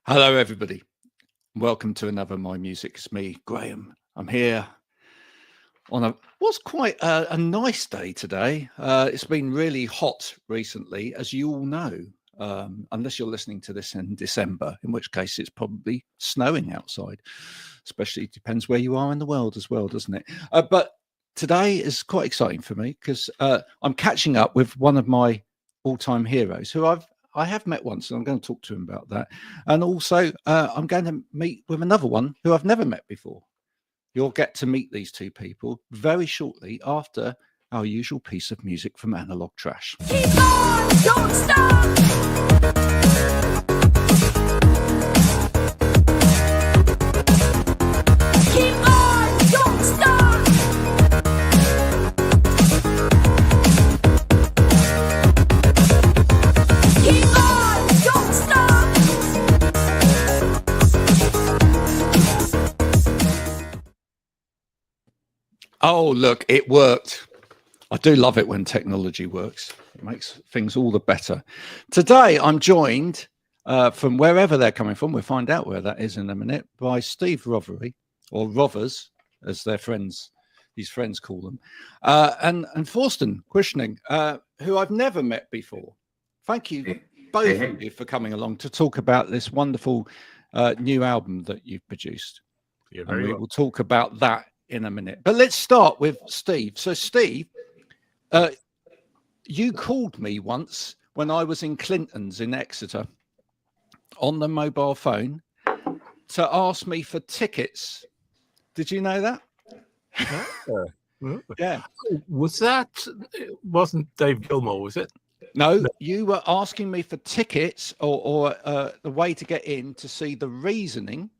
Hello, everybody. Welcome to another My Music. It's me, Graham. I'm here on what's quite a nice day today. It's been really hot recently, as you all know, unless you're listening to this in December, in which case it's probably snowing outside, especially depends where you are in the world as well, doesn't it? But today is quite exciting for me because I'm catching up with one of my all-time heroes who I have met once, and I'm going to talk to him about that. And also, I'm going to meet with another one who I've never met before. You'll get to meet these two people very shortly after our usual piece of music from Analog Trash. Keep on, don't stop. Keep on, don't stop. Keep on, don't stop. Oh, look, it worked. I do love it when technology works. It makes things all the better. Today, I'm joined from wherever they're coming from. We'll find out where that is in a minute, by Steve Rothery, or Rovers, as his friends call them, and Thorsten Quaeschning, who I've never met before. Thank you, both of you, for coming along to talk about this wonderful new album that you've produced. You're And very we welcome. will talk about that in a minute. But let's start with Steve. So, Steve, you called me once when I was in Clinton's in Exeter on the mobile phone to ask me for tickets. Did you know that? Yeah. Was that? It wasn't Dave Gilmore, was it? No, No. you were asking me for tickets or the way to get in to see The Reasoning.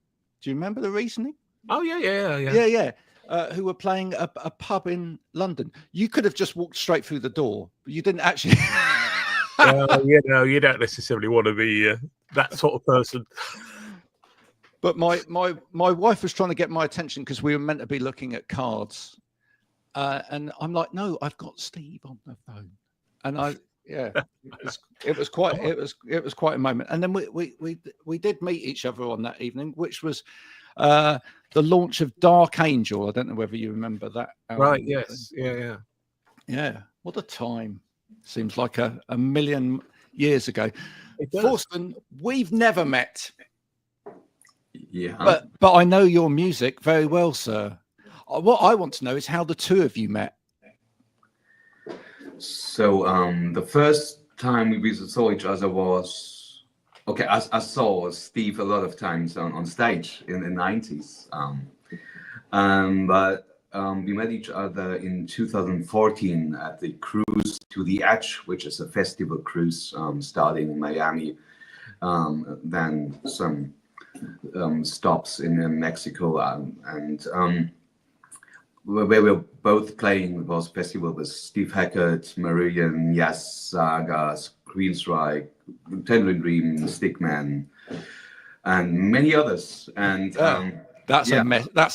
Do you remember The Reasoning? Oh yeah. Yeah. Who were playing a pub in London. You could have just walked straight through the door, but you didn't actually. You don't necessarily want to be that sort of person. But my wife was trying to get my attention because we were meant to be looking at cards, and I'm like, no, I've got Steve on the phone, and it was quite a moment. And then we did meet each other on that evening, which was the launch of Dark Angel. I don't know whether you remember that album. Right? Yes. Yeah. What a time! Seems like a million years ago. It does. Thorsten, we've never met. Yeah. But I know your music very well, sir. What I want to know is how the two of you met. So the first time we saw each other was I saw Steve a lot of times on stage in the 90s. But we met each other in 2014 at the Cruise to the Edge, which is a festival cruise starting in Miami, then some stops in Mexico, and where we were both playing was festival with Steve Hackett, Marillion, Yes, Saga, Queensryche, Tangerine Dream, Stickman, and many others. And that's a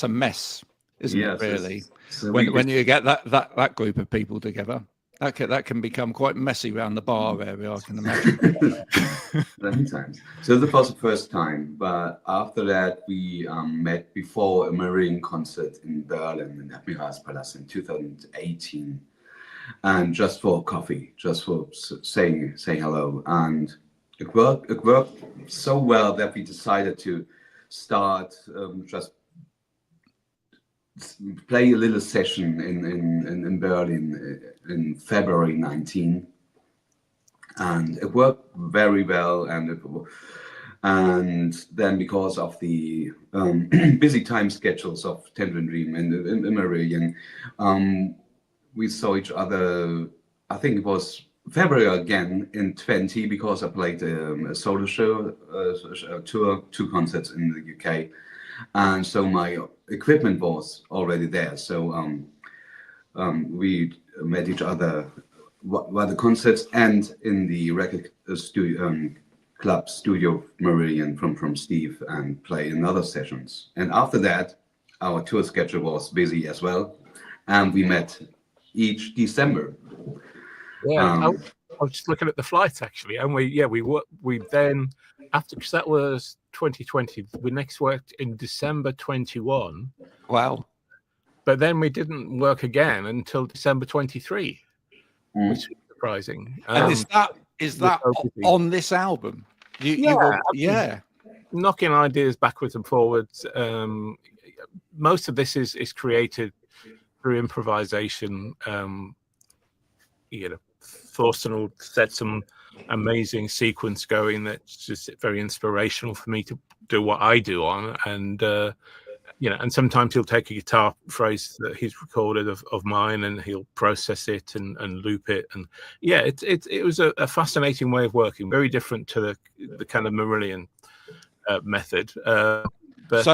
mess, isn't it? Really, so when you get that group of people together, that can become quite messy around the bar area, I can imagine. Many times. So that was the first time, but after that we met before a Marillion concert in Berlin in Admiralspalast in 2018, and just for coffee, just for saying hello, and it worked so well that we decided to start just play a little session in Berlin in February 19. And it worked very well, and then because of the busy time schedules of Tangerine Dream and Marillion, we saw each other. I think it was February again in 20, because I played a solo show, two concerts in the UK, and so my equipment was already there. So we met each other while the concerts and in the record club studio Marillion from Steve, and play in other sessions. And after that, our tour schedule was busy as well, and we met each December. Yeah. was just looking at the flights actually, and we then, after, because that was 2020, we next worked in December 21. Wow. But then we didn't work again until December 23, which is surprising. And is that on this album? Yeah. Knocking ideas backwards and forwards. Most of this is created through improvisation. Thorsten will set some amazing sequence going that's just very inspirational for me to do what I do on, and and sometimes he'll take a guitar phrase that he's recorded of mine, and he'll process it and loop it, and it was a fascinating way of working, very different to the kind of Marillion method. But, so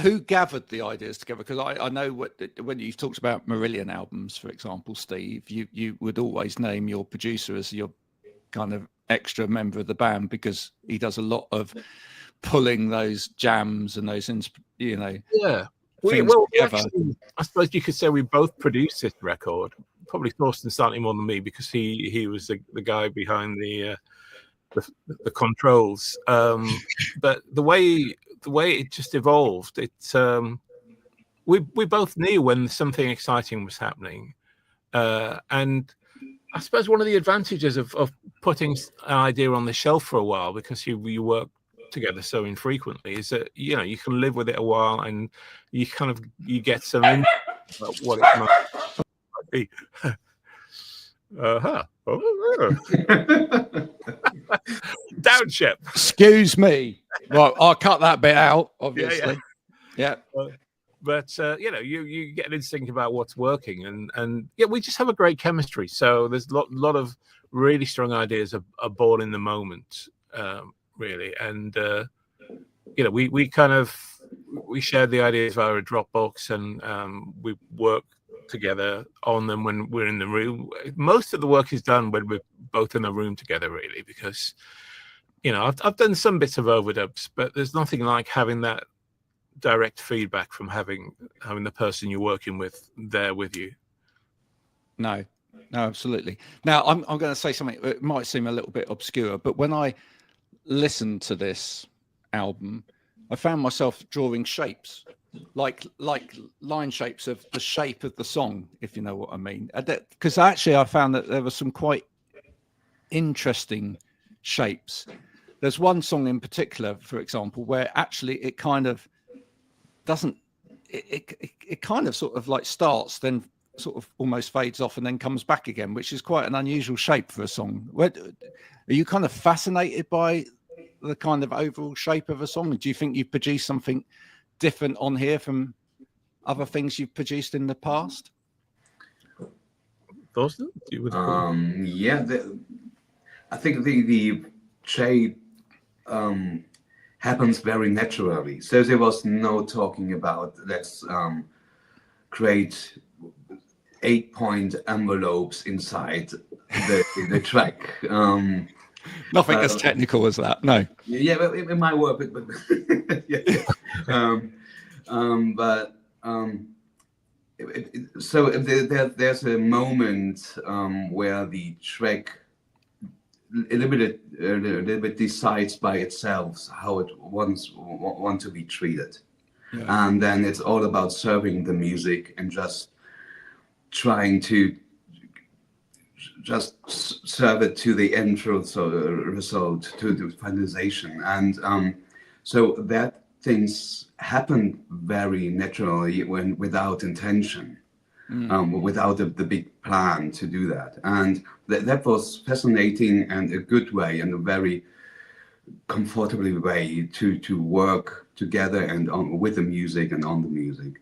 who gathered the ideas together? Because I know when you've talked about Marillion albums, for example, Steve, you would always name your producer as your kind of extra member of the band, because he does a lot of pulling those jams and those actually, I suppose you could say we both produced this record. Probably Thorsten slightly more than me, because he was the guy behind the controls. But the way it just evolved, we both knew when something exciting was happening, and I suppose one of the advantages of putting an idea on the shelf for a while, because you work together so infrequently, is that you can live with it a while, and you get some about what it might be. Downship. Excuse me. Well, I'll cut that bit out, obviously. Yeah. But you get an instinct about what's working, and we just have a great chemistry. So there's a lot of really strong ideas are born in the moment, really. And we shared the ideas via a Dropbox, and we work together on them when we're in the room. Most of the work is done when we're both in a room together, really, because I've done some bits of overdubs, but there's nothing like having that direct feedback from having the person you're working with there with you. No, absolutely. Now I'm going to say something that might seem a little bit obscure, but when I listened to this album, I found myself drawing shapes, like line shapes of the shape of the song, if you know what I mean. Because actually I found that there were some quite interesting shapes. There's one song in particular, for example, where actually it kind of doesn't, it kind of sort of like starts, then sort of almost fades off and then comes back again, which is quite an unusual shape for a song. Are you kind of fascinated by the kind of overall shape of a song? Do you think you've produced something different on here from other things you've produced in the past? Thorsten, I think the shape happens very naturally. So there was no talking about let's create 8-point envelopes inside the track. Nothing as technical as that. No. Yeah, but it might work. But so there's a moment where the track a little bit decides by itself how it want to be treated, and then it's all about serving the music and just trying to just serve it to the end result, to the finalization, and so that things happen very naturally without intention. Without the big plan to do that, and that was fascinating and a good way and a very comfortable way to work together and with the music and on the music.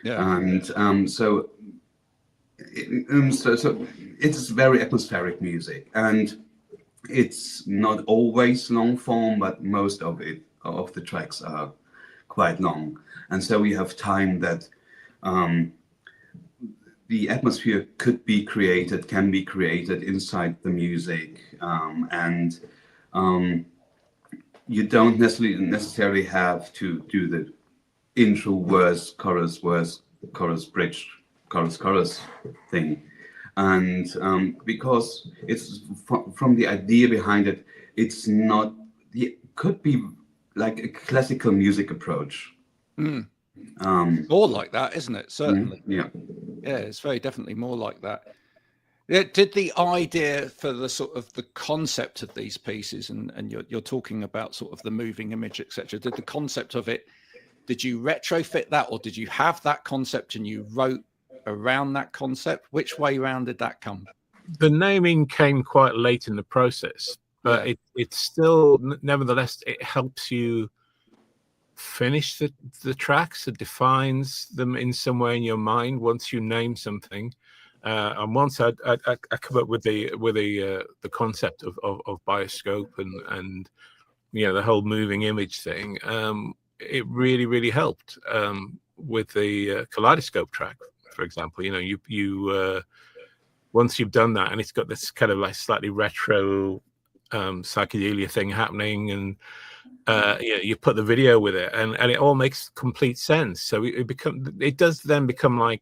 And so it's very atmospheric music, and it's not always long form, but most of the tracks are quite long, and so we have time that the atmosphere can be created inside the music, and you don't necessarily have to do the intro, verse, chorus, bridge, chorus thing. and because it's from the idea behind it, it's not. It could be like a classical music approach. More like that, isn't it? Certainly. Yeah. Yeah, it's very definitely more like that. Yeah, did the idea for the sort of the concept of these pieces, and you're talking about sort of the moving image, etc. Did the concept of it, did you retrofit that, or did you have that concept and you wrote around that concept? Which way round did that come? The naming came quite late in the process, but Yeah. it's still, nevertheless, it helps you finish the tracks. It defines them in some way in your mind once you name something. And once I come up with the concept of Bioscope and the whole moving image thing, it really helped with the Kaleidoscope track, for example. You once you've done that, and it's got this kind of like slightly retro psychedelia thing happening, and you put the video with it, and it all makes complete sense. So it does then become like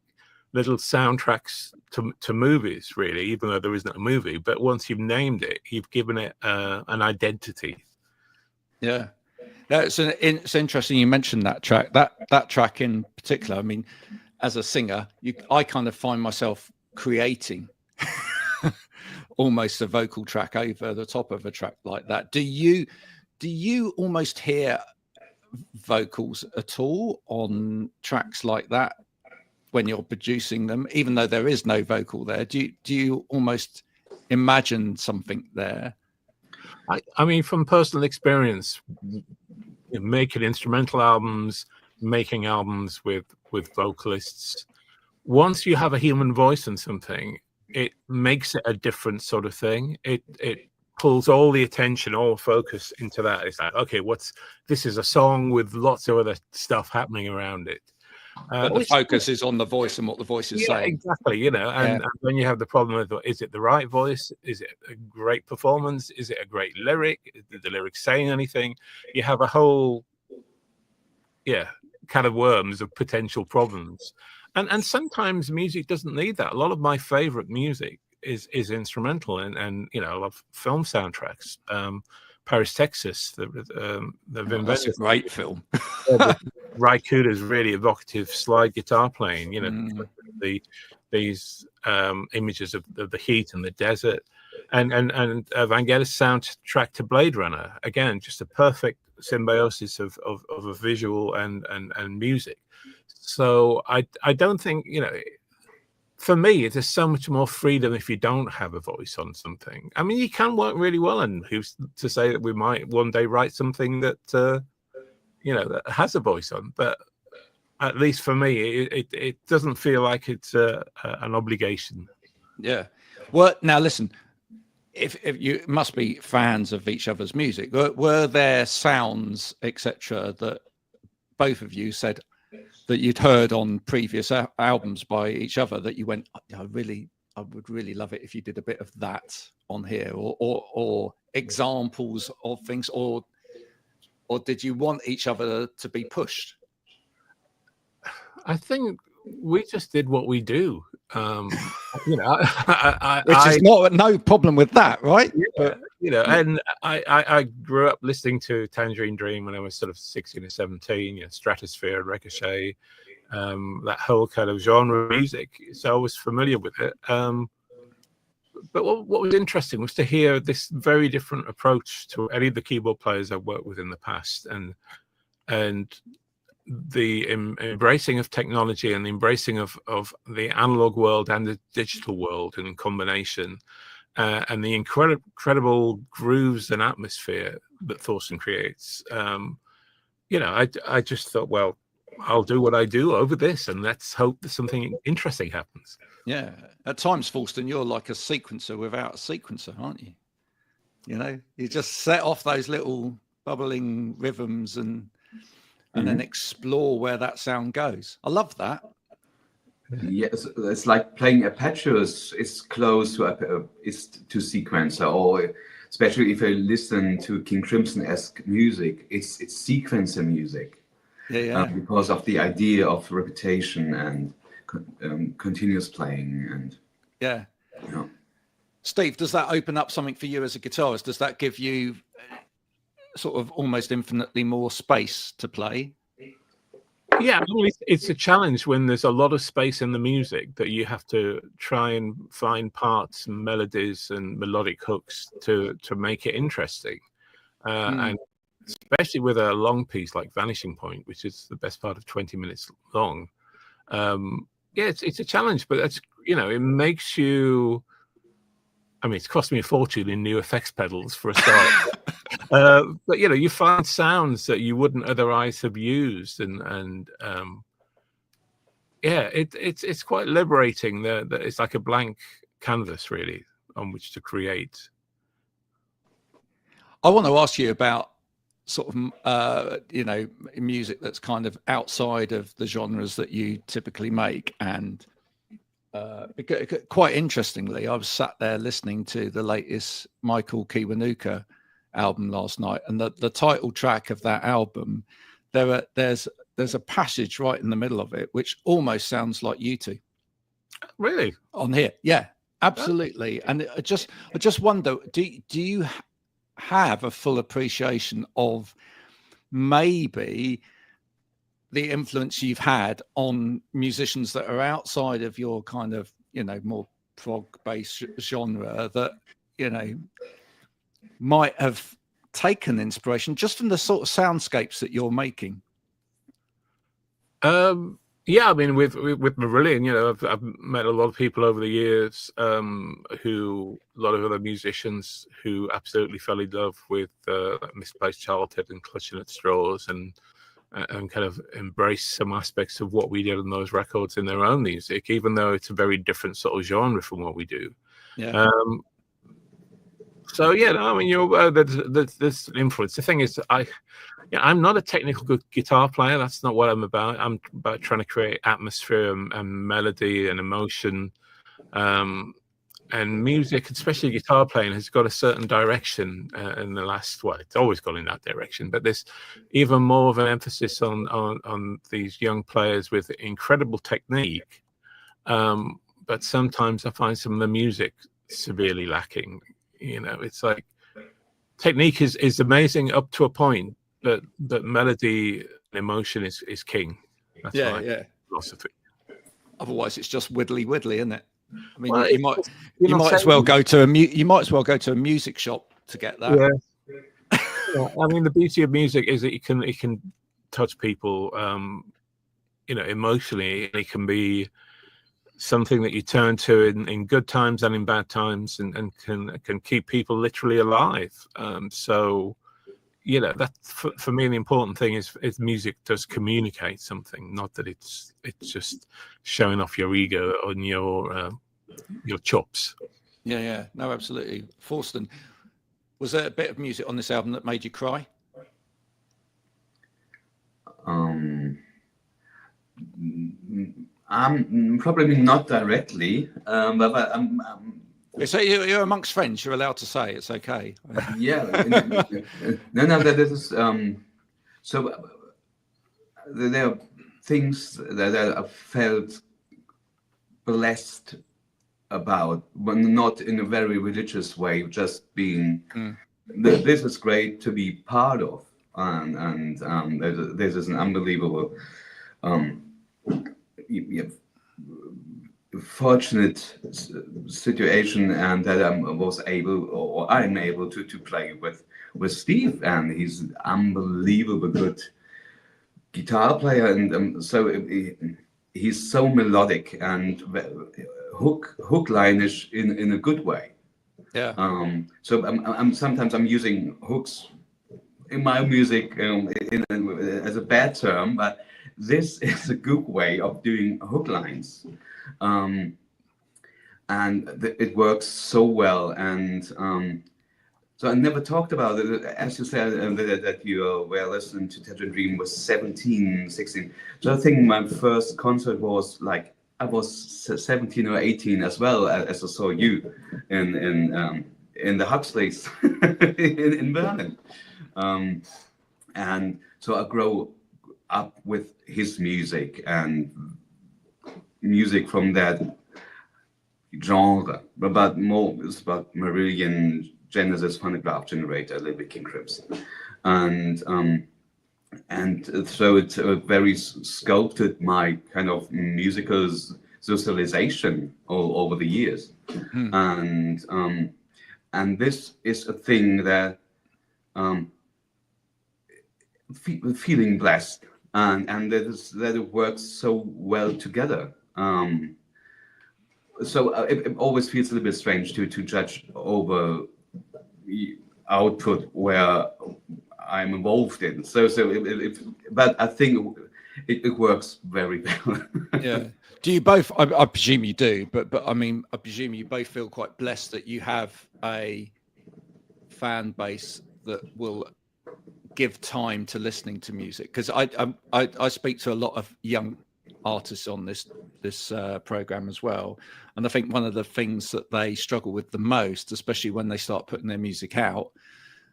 little soundtracks to movies, really, even though there isn't a movie. But once you've named it, you've given it an identity. Yeah, it's interesting you mentioned that track. That track in particular. I mean, as a singer, I kind of find myself creating almost a vocal track over the top of a track like that. Do you almost hear vocals at all on tracks like that when you're producing them, even though there is no vocal there? Do you almost imagine something there? I mean, from personal experience, making instrumental albums, making albums with vocalists, once you have a human voice in something, it makes it a different sort of thing. It pulls all the attention, all focus into that. It's like, okay, this is a song with lots of other stuff happening around it. But the focus is on the voice and what the voice is saying. Exactly. And then you have the problem of, is it the right voice? Is it a great performance? Is it a great lyric? Is the lyric saying anything? You have a whole can of worms of potential problems. And sometimes music doesn't need that. A lot of my favorite music is instrumental, and I love film soundtracks. Paris, Texas, That's a great film. Ry Cooder's really evocative slide guitar playing, these images of the heat and the desert, and Vangelis' soundtrack to Blade Runner, again, just a perfect symbiosis of a visual and music. So I don't think, for me, there's so much more freedom if you don't have a voice on something. I mean, you can work really well, and who's to say that we might one day write something that that has a voice on. But at least for me, it doesn't feel like it's an obligation. Yeah. Well, now listen, if you must be fans of each other's music, were there sounds, etc., that both of you said that you'd heard on previous albums by each other that you went, I would really love it if you did a bit of that on here, or examples of things, or did you want each other to be pushed? I think we just did what we do. Which is no problem with that, right? Yeah, and I grew up listening to Tangerine Dream when I was sort of 16 or 17, Stratosphere and Ricochet, that whole kind of genre of music. So I was familiar with it. But what was interesting was to hear this very different approach to any of the keyboard players I've worked with in the past, and the embracing of technology and the embracing of the analog world and the digital world in combination, and the incredible grooves and atmosphere that Thorsten creates. I just thought, well, I'll do what I do over this, and let's hope that something interesting happens. Yeah, at times, Thorsten, you're like a sequencer without a sequencer, aren't you? You just set off those little bubbling rhythms and then explore where that sound goes. I love that. Yes, it's like playing arpeggio is close to sequencer, or especially if you listen to King Crimson-esque music, it's sequencer music. Because of the idea of repetition and continuous playing. And Yeah. Steve, does that open up something for you as a guitarist? Does that give you sort of almost infinitely more space to play? Yeah, I mean, it's a challenge when there's a lot of space in the music that you have to try and find parts and melodies and melodic hooks to make it interesting. And especially with a long piece like Vanishing Point, which is the best part of 20 minutes long. Yeah, it's a challenge, but that's, it makes you. I mean, it's cost me a fortune in new effects pedals for a start. But you find sounds that you wouldn't otherwise have used, and yeah, it's quite liberating. That it's like a blank canvas, really, on which to create. I want to ask you about sort of music that's kind of outside of the genres that you typically make, and quite interestingly, I was sat there listening to the latest Michael Kiwanuka album last night, and the title track of that album, there's a passage right in the middle of it which almost sounds like you two. Really? On here, yeah, absolutely. And I just wonder, do you have a full appreciation of maybe the influence you've had on musicians that are outside of your kind of, more prog-based genre that, might have taken inspiration just from the sort of soundscapes that you're making? Yeah, I mean, with Marillion, I've met a lot of people over the years, a lot of other musicians who absolutely fell in love with Misplaced Childhood and Clutching at Straws, and kind of embrace some aspects of what we did on those records in their own music, even though it's a very different sort of genre from what we do. Yeah. So yeah, I mean, there's influence. The thing is, I'm not a technical guitar player. That's not what I'm about. I'm about trying to create atmosphere and melody and emotion. And music, especially guitar playing, has got a certain direction in the last. Well, it's always gone in that direction, but there's even more of an emphasis on these young players with incredible technique. But sometimes I find some of the music severely lacking. It's like technique is amazing up to a point, but melody and emotion is king. That's my philosophy. Otherwise, it's just widdly, isn't it? I mean, Well, you might as well go to a music shop to get that. Yeah. Yeah. I mean, the beauty of music is that it can touch people, emotionally, and it can be something that you turn to in good times and in bad times, and can keep people literally alive. So, that for me, the important thing is music does communicate something, not that it's just showing off your ego on your chops. Yeah, no, absolutely. Thorsten, was there a bit of music on this album that made you cry? Probably not directly, but So you're amongst friends. You're allowed to say it's okay. Yeah. No. That is so. There are things that I felt blessed about, but not in a very religious way. Just being, this is great to be part of, and this is an unbelievable. Fortunate situation, and that I'm able to play with Steve, and he's an unbelievable good guitar player, and so he's so melodic and hook line-ish in a good way. Yeah. So I'm sometimes using hooks in my music as a bad term, but this is a good way of doing hook lines. And it works so well, and so I never talked about it. As you said, that you were listening to Tangerine Dream was 17, 16. So I think my first concert was like, I was 17 or 18 as well, as I saw you in the Huxleys in Berlin. And so I grew up with his music, and music from that genre, but more it's about Marillion, Genesis, phonograph generator, a little bit King Crimson, and so it very sculpted my kind of musical socialization all over the years, and this is a thing that feeling blessed, and that it works so well together. So it always feels a little bit strange to judge over the output where I'm involved in. But I think it works very well. Yeah. Do you both? I presume you do, but I mean, I presume you both feel quite blessed that you have a fan base that will give time to listening to music. Because I speak to a lot of young artists on this program as well, and I think one of the things that they struggle with the most, especially when they start putting their music out,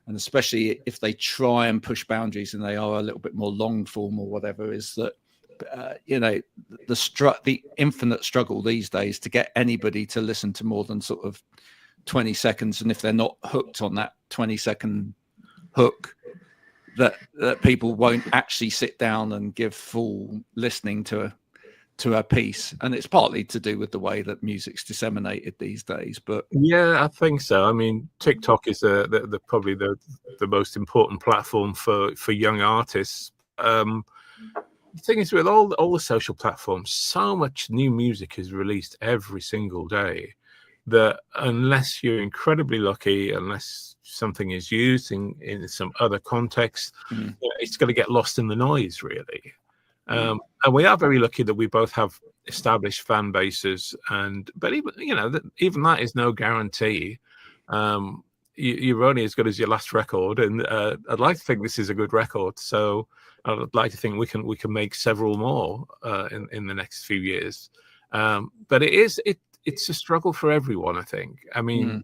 and especially if they try and push boundaries and they are a little bit more long form or whatever, is that the infinite struggle these days to get anybody to listen to more than sort of 20 seconds, and if they're not hooked on that 20-second hook, that people won't actually sit down and give full listening to a piece. And it's partly to do with the way that music's disseminated these days. But yeah, I think so. I mean, TikTok is probably the most important platform for young artists. The thing is, with all the social platforms, so much new music is released every single day that unless you're incredibly lucky, unless something is used in some other context, it's going to get lost in the noise, really. And we are very lucky that we both have established fan bases, but even that is no guarantee. You're only as good as your last record, and I'd like to think this is a good record, so I'd like to think we can make several more in the next few years. But it's a struggle for everyone, I think. I mean,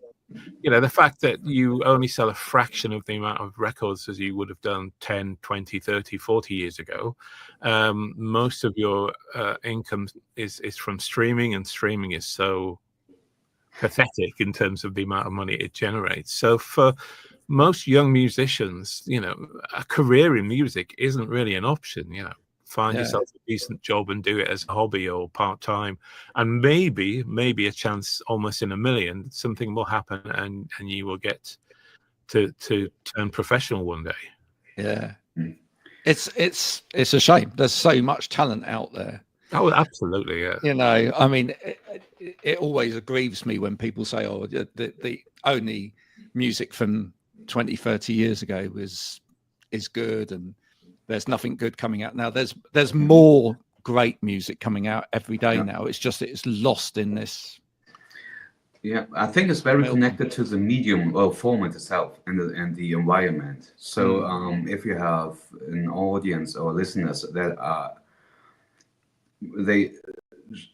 the fact that you only sell a fraction of the amount of records as you would have done 10, 20, 30, 40 years ago. Most of your income is from streaming, and streaming is so pathetic in terms of the amount of money it generates. So for most young musicians, a career in music isn't really an option. Find yourself a decent job and do it as a hobby or part-time, and maybe a chance almost in a million something will happen and you will get to turn professional one day. It's a shame. There's so much talent out there. Oh, absolutely. Yeah. I mean, it always grieves me when people say, oh, the only music from 20, 30 years ago is good, and there's nothing good coming out now. There's more great music coming out every day now. It's just it's lost in this. Yeah, I think it's very connected to the medium or format itself and the environment. So if you have an audience or listeners that they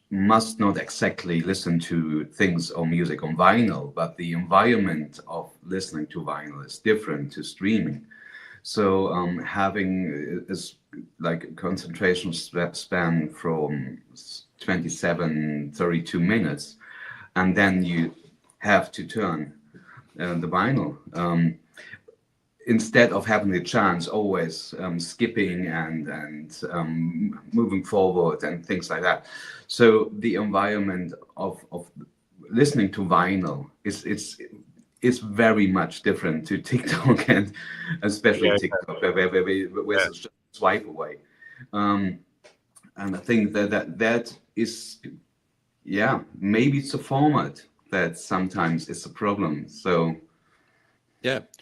must not exactly listen to things or music on vinyl, but the environment of listening to vinyl is different to streaming. So having is like a concentration span from 27, 32 minutes, and then you have to turn the vinyl instead of having the chance always skipping and moving forward and things like that. So the environment of listening to vinyl is very much different to TikTok, and especially TikTok, where it's just swipe away. And I think that is, maybe it's a format that sometimes is a problem. So,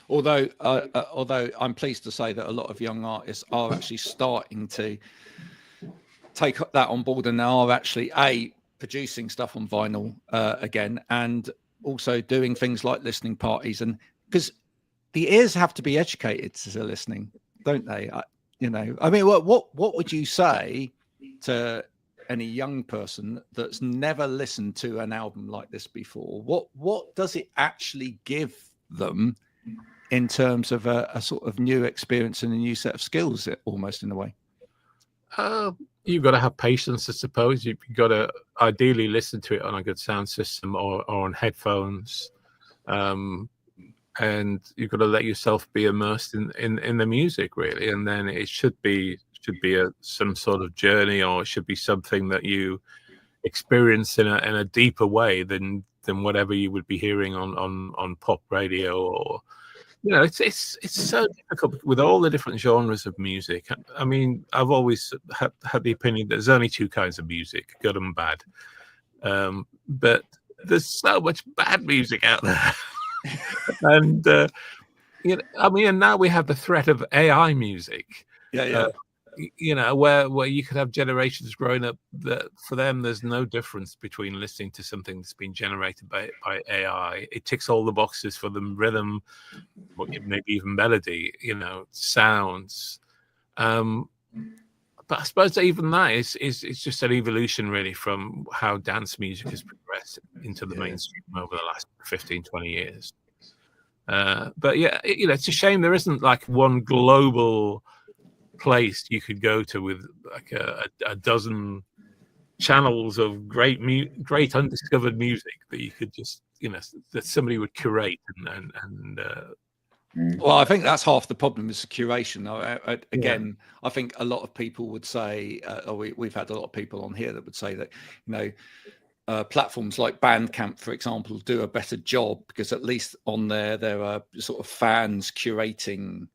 although I'm pleased to say that a lot of young artists are actually starting to take that on board, and are actually producing stuff on vinyl again, and also doing things like listening parties, and because the ears have to be educated to listening, don't they? I mean, what would you say to any young person that's never listened to an album like this before? What does it actually give them in terms of a sort of new experience and a new set of skills, almost in a way? you've got to have patience, I suppose. You've got to ideally listen to it on a good sound system or on headphones. And you've got to let yourself be immersed in the music, really. And then it should be some sort of journey, or it should be something that you experience in a deeper way than whatever you would be hearing on pop radio. Or it's so difficult with all the different genres of music. I mean, I've always had the opinion that there's only two kinds of music, good and bad. But there's so much bad music out there. And I mean, and now we have the threat of AI music. Where you could have generations growing up that for them there's no difference between listening to something that's been generated by AI. It ticks all the boxes for them: rhythm, maybe even melody, sounds. But I suppose that even that is just an evolution, really, from how dance music has progressed into the mainstream over the last 15, 20 years. But yeah, it's a shame there isn't like one global place you could go to with like a dozen channels of great undiscovered music that you could just that somebody would curate and well, I think that's half the problem is the curation. Again, I think a lot of people would say, or we've had a lot of people on here that would say that platforms like Bandcamp, for example, do a better job because at least on there are sort of fans curating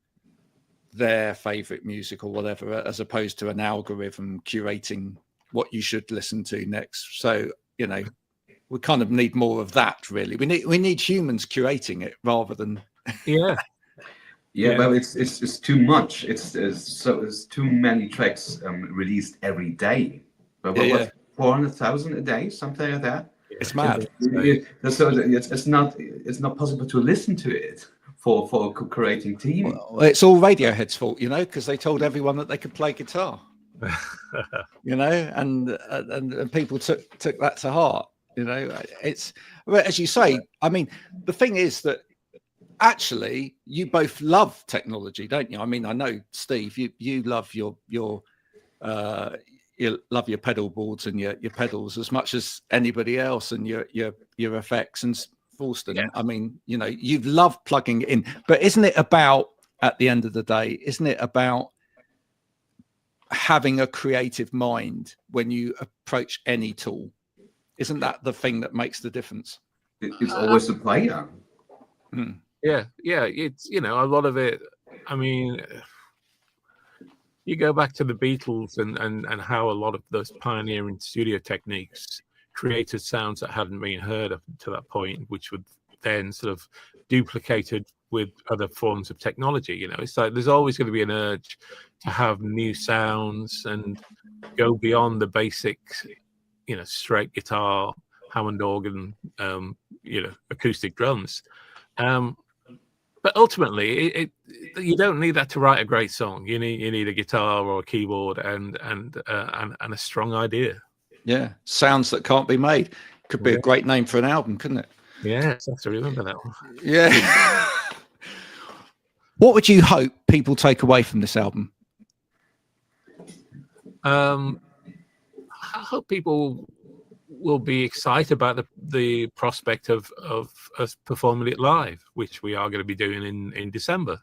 their favorite music or whatever, as opposed to an algorithm curating what you should listen to next. So we kind of need more of that, really. We need humans curating it rather than Well, it's too much. It's too many tracks released every day. But what 400,000 a day, something like that. It's mad. So it's not possible to listen to it for a curating team. Well, it's all Radiohead's fault, because they told everyone that they could play guitar. And people took that to heart. It's, as you say. I mean, the thing is that actually you both love technology, don't you? I mean, I know, Steve, you love your you love your pedal boards and your pedals as much as anybody else, and your effects. And Thorsten, I mean, you've loved plugging it in, but isn't it about, at the end of the day, isn't it about having a creative mind when you approach any tool? Isn't that the thing that makes the difference? It's always the player. Yeah, it's a lot of it. I mean, you go back to the Beatles and how a lot of those pioneering studio techniques created sounds that hadn't been heard up to that point, which would then sort of duplicated with other forms of technology. It's like there's always going to be an urge to have new sounds and go beyond the basic, straight guitar, Hammond organ, acoustic drums. But ultimately, you don't need that to write a great song. You need a guitar or a keyboard and a strong idea. Yeah, sounds that can't be made. Could be a great name for an album, couldn't it? Yeah, I have to remember that one. Yeah. What would you hope people take away from this album? I hope people will be excited about the prospect of us performing it live, which we are going to be doing in December.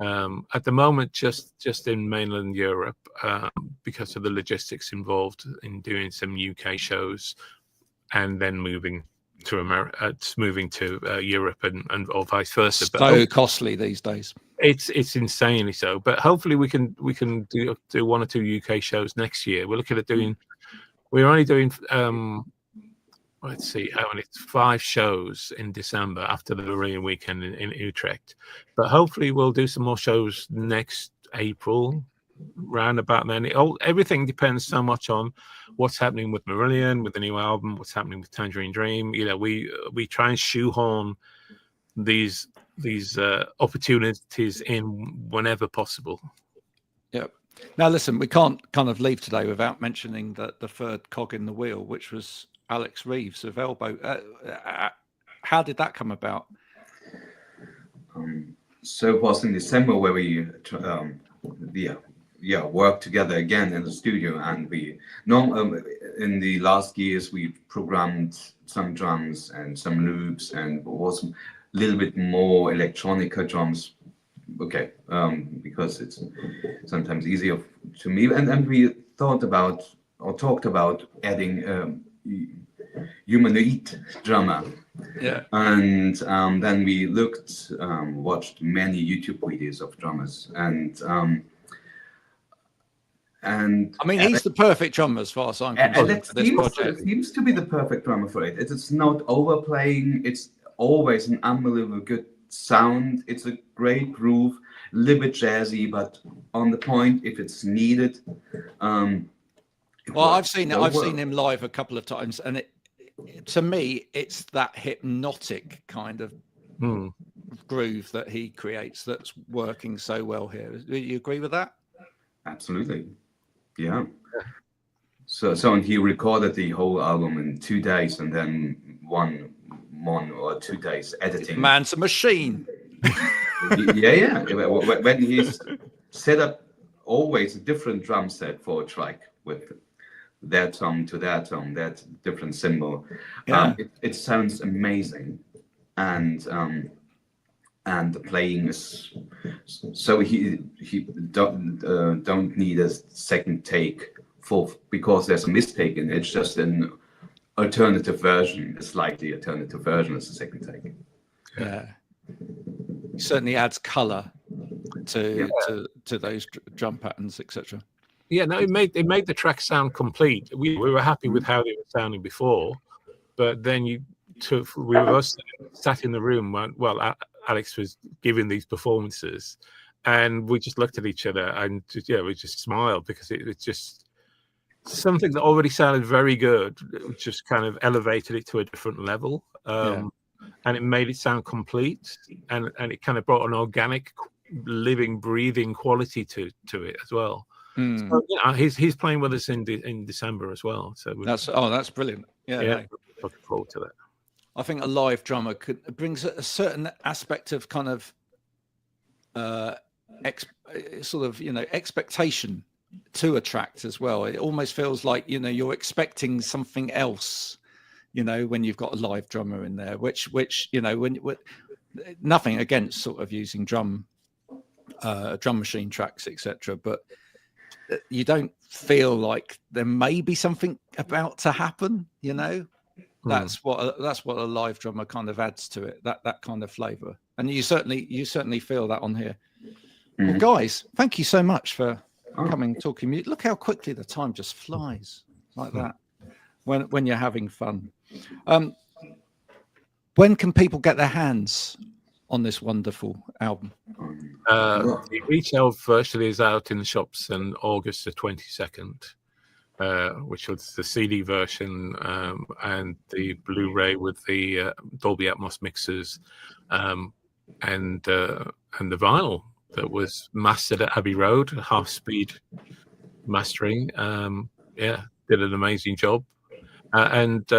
At the moment, just in mainland Europe, because of the logistics involved in doing some UK shows, and then moving to America, moving to Europe, and or vice versa. So costly these days. It's insanely so. But hopefully we can do one or two UK shows next year. We're looking at doing. We're only doing. Let's see, only 5 shows in December after the Marillion weekend in Utrecht. But hopefully we'll do some more shows next April, round about then. Everything depends so much on what's happening with Marillion, with the new album, what's happening with Tangerine Dream. We try and shoehorn these opportunities in whenever possible. Yep. Now listen, we can't kind of leave today without mentioning the third cog in the wheel, which was Alex Reeves of Elbow. How did that come about? So it was in December where we work together again in the studio. And in the last years we programmed some drums and some loops, and was a little bit more electronica drums. Okay, because it's sometimes easier to me. And we talked about adding humanoid drummer. Yeah. And then we watched many YouTube videos of drummers, and I mean, he's the perfect drummer as far as I'm concerned for this project. Seems to be the perfect drummer for it. It's not overplaying. It's always an unbelievable good sound. It's a great groove, a little bit jazzy, but on the point if it's needed. Well, I've seen him live a couple of times, and to me, it's that hypnotic kind of groove that he creates that's working so well here. Do you agree with that? Absolutely, yeah. So and he recorded the whole album in 2 days, and then one or 2 days editing. Man's a machine. Yeah. When he's set up always a different drum set for a track with that tom to that tom, that different cymbal. Yeah. It sounds amazing, and the playing is so he don't need a second take because there's a mistake in it. It's just an alternative version, a slightly alternative version as a second take. Yeah, he certainly adds color to those drum patterns, etc. Yeah, no, it made the track sound complete. We were happy with how they were sounding before, but then we were sat in the room while Alex was giving these performances, and we just looked at each other and we just smiled, because it was just something that already sounded very good, just kind of elevated it to a different level, and it made it sound complete, and it kind of brought an organic, living, breathing quality to it as well. So, he's playing with us in December as well. So that's brilliant. Yeah, looking forward to that. I think a live drummer brings a certain aspect of kind of expectation to a track as well. It almost feels like you're expecting something else. When you've got a live drummer in there, which when nothing against sort of using drum machine tracks, etc., but you don't feel like there may be something about to happen. That's what a live drummer kind of adds to it, that kind of flavor, and you certainly feel that on here. Well, guys, thank you so much for coming, talking music. Look how quickly the time just flies like that when you're having fun. When can people get their hands on this wonderful album? The retail version is out in the shops on August the 22nd, which was the CD version, and the Blu-ray with the Dolby Atmos mixers, and the vinyl that was mastered at Abbey Road, half-speed mastering. Did an amazing job. And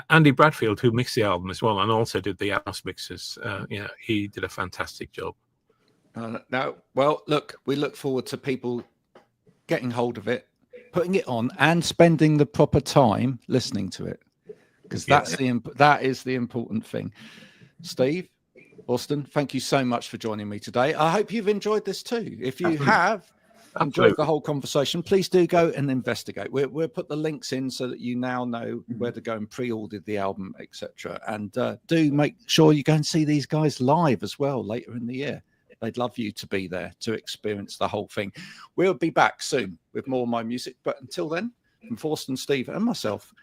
Andy Bradfield, who mixed the album as well and also did the Atmos mixes, he did a fantastic job. Look, we look forward to people getting hold of it, putting it on, and spending the proper time listening to it, because that is the important thing. Steve, Thorsten, thank you so much for joining me today. I hope you've enjoyed this too. If you have enjoyed the whole conversation, please do go and investigate. We'll put the links in so that you now know where to go and pre-order the album, etc. And do make sure you go and see these guys live as well later in the year. They'd love you to be there to experience the whole thing. We'll be back soon with more of my music, but until then, from Thorsten, Steve, and myself,